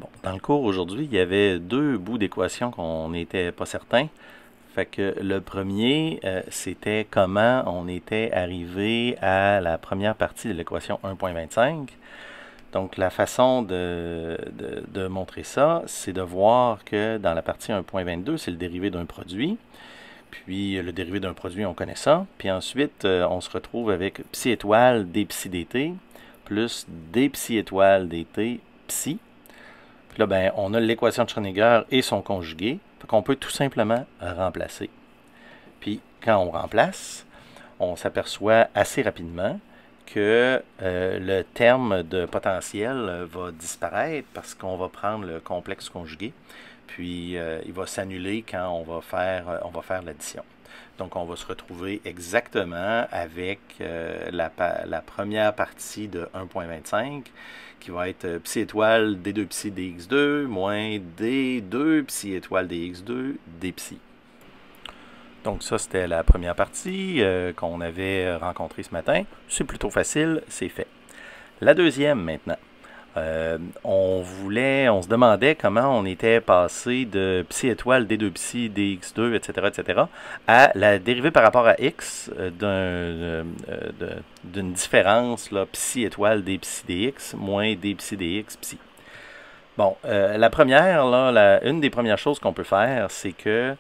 Bon, dans le cours aujourd'hui, il y avait deux bouts d'équation qu'on n'était pas certain. Fait que le premier, c'était comment on était arrivé à la première partie de l'équation 1.25. Donc, la façon de montrer ça, c'est de voir que dans la partie 1.22, c'est le dérivé d'un produit. Puis, le dérivé d'un produit, on connaît ça. Puis ensuite, on se retrouve avec psi étoile d psi dt plus d psi étoile dt psi. Puis là, ben, on a l'équation de Schrödinger et son conjugué. Fait qu'on peut tout simplement remplacer. Puis, quand on remplace, on s'aperçoit assez rapidement que le terme de potentiel va disparaître parce qu'on va prendre le complexe conjugué. Puis, il va s'annuler quand on va faire l'addition. Donc, on va se retrouver exactement avec la première partie de 1.25 qui va être psi étoile d2 psi dx2 moins d2 psi étoile dx2 d psi. Donc ça, c'était la première partie qu'on avait rencontrée ce matin. C'est plutôt facile, c'est fait. La deuxième maintenant. On se demandait comment on était passé de psi étoile d2 psi dx2, etc., à la dérivée par rapport à x d'une différence là, psi étoile d psi dx moins d psi dx psi. Bon, la première, là, une des premières choses qu'on peut faire, c'est que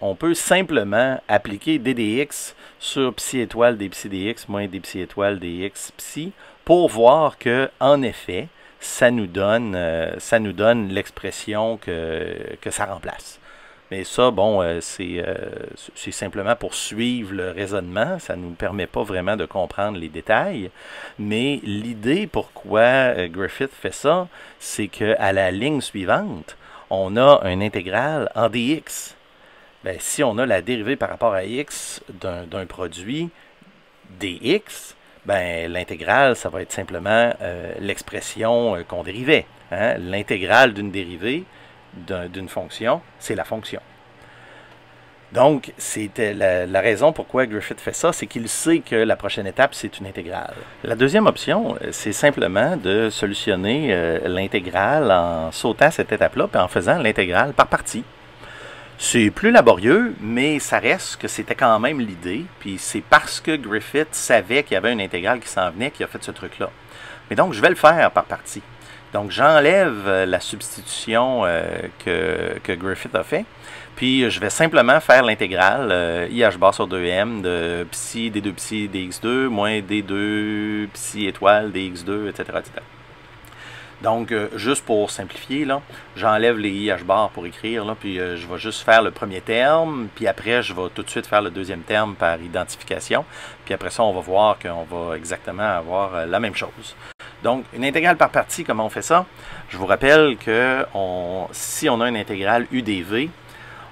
on peut simplement appliquer ddx sur psi étoile d psi dx moins d psi étoile dx psi pour voir que, en effet, ça nous donne l'expression que ça remplace. Mais ça, bon, c'est simplement pour suivre le raisonnement. Ça ne nous permet pas vraiment de comprendre les détails. Mais l'idée pourquoi Griffith fait ça, c'est qu'à la ligne suivante, on a un intégral en dx. Bien, si on a la dérivée par rapport à x d'un produit dx, ben, l'intégrale, ça va être simplement l'expression qu'on dérivait. Hein? L'intégrale d'une dérivée d'une fonction, c'est la fonction. Donc, c'était la raison pourquoi Griffith fait ça, c'est qu'il sait que la prochaine étape, c'est une intégrale. La deuxième option, c'est simplement de solutionner l'intégrale en sautant cette étape-là, puis en faisant l'intégrale par partie. C'est plus laborieux, mais ça reste que c'était quand même l'idée. Puis c'est parce que Griffith savait qu'il y avait une intégrale qui s'en venait qu'il a fait ce truc-là. Mais donc, je vais le faire par partie. Donc, j'enlève la substitution que Griffith a fait. Puis, je vais simplement faire l'intégrale IH bar sur 2m de psi d2 psi dx2 moins d2 psi étoile dx2, etc., etc. Donc, juste pour simplifier, là, j'enlève les IH bar pour écrire, là, puis je vais juste faire le premier terme, puis après, je vais tout de suite faire le deuxième terme par identification. Puis après ça, on va voir qu'on va exactement avoir la même chose. Donc, une intégrale par partie, comment on fait ça? Je vous rappelle que si on a une intégrale UdV,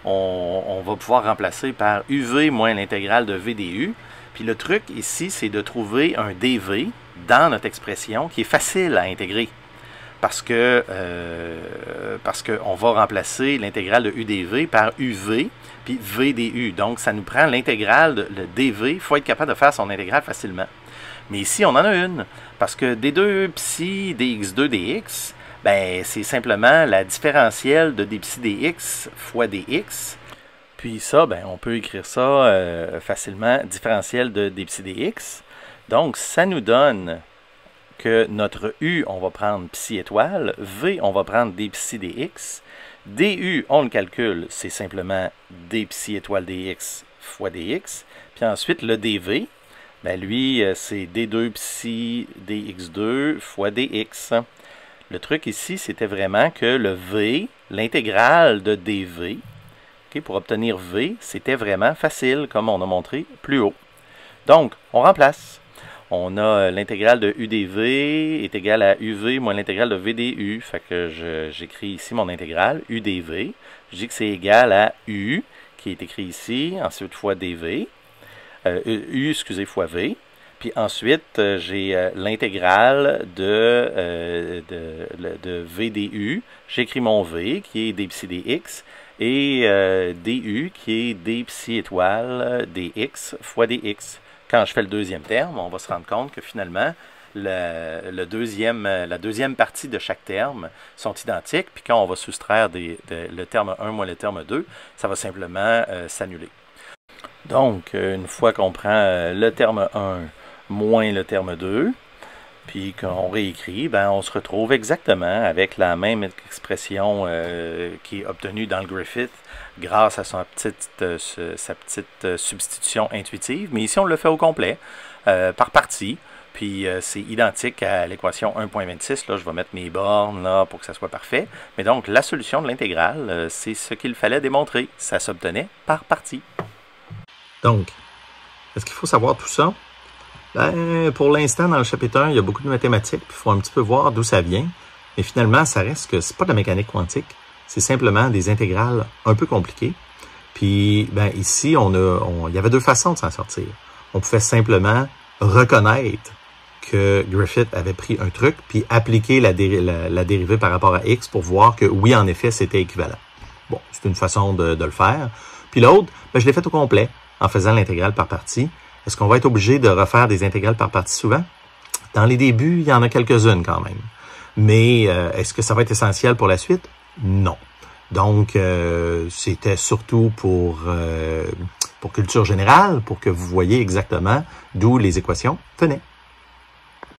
on va pouvoir remplacer par UV moins l'intégrale de V du. Puis le truc ici, c'est de trouver un dV dans notre expression qui est facile à intégrer. Parce qu'on va remplacer l'intégrale de UdV par UV, puis VdU. Donc, ça nous prend l'intégrale, le dV. Il faut être capable de faire son intégrale facilement. Mais ici, on en a une. Parce que d2 psi dx2 dx, ben, c'est simplement la différentielle de d psi dx fois dx. Puis ça, ben, on peut écrire ça facilement, différentielle de d psi dx. Donc, ça nous donne que notre U, on va prendre psi étoile, V, on va prendre d psi dx, du, on le calcule, c'est simplement d psi étoile dx fois dx, puis ensuite le dv, ben lui, c'est d2 psi dx2 fois dx. Le truc ici, c'était vraiment que le V, l'intégrale de dv, okay, pour obtenir V, c'était vraiment facile, comme on a montré plus haut. Donc, on remplace. On a l'intégrale de UdV est égale à UV moins l'intégrale de VdU. Fait que j'écris ici mon intégrale, UdV. Je dis que c'est égal à U, qui est écrit ici, ensuite fois dV. U, excusez, fois V. Puis ensuite, j'ai l'intégrale de VdU. J'écris mon V, qui est d psi dx, et du, qui est d psi étoile dx fois dx. Quand je fais le deuxième terme, on va se rendre compte que finalement, la deuxième partie de chaque terme sont identiques, puis quand on va soustraire le terme 1 moins le terme 2, ça va simplement s'annuler. Donc, une fois qu'on prend le terme 1 moins le terme 2, puis qu'on réécrit, ben, on se retrouve exactement avec la même expression qui est obtenue dans le Griffith grâce à sa petite substitution intuitive. Mais ici, on le fait au complet, par partie. Puis c'est identique à l'équation 1.26. Là, je vais mettre mes bornes là, pour que ça soit parfait. Mais donc, la solution de l'intégrale, c'est ce qu'il fallait démontrer. Ça s'obtenait par partie. Donc, est-ce qu'il faut savoir tout ça? Ben, pour l'instant, dans le chapitre 1, il y a beaucoup de mathématiques, puis il faut un petit peu voir d'où ça vient. Mais finalement, ça reste que c'est pas de la mécanique quantique, c'est simplement des intégrales un peu compliquées. Puis, ben, ici, il y avait deux façons de s'en sortir. On pouvait simplement reconnaître que Griffith avait pris un truc, puis appliquer la dérivée par rapport à x pour voir que oui, en effet, c'était équivalent. Bon, c'est une façon de le faire. Puis l'autre, ben, je l'ai fait au complet, en faisant l'intégrale par partie. Est-ce qu'on va être obligé de refaire des intégrales par partie souvent? Dans les débuts, il y en a quelques-unes quand même. Mais est-ce que ça va être essentiel pour la suite? Non. Donc, c'était surtout pour culture générale, pour que vous voyez exactement d'où les équations venaient.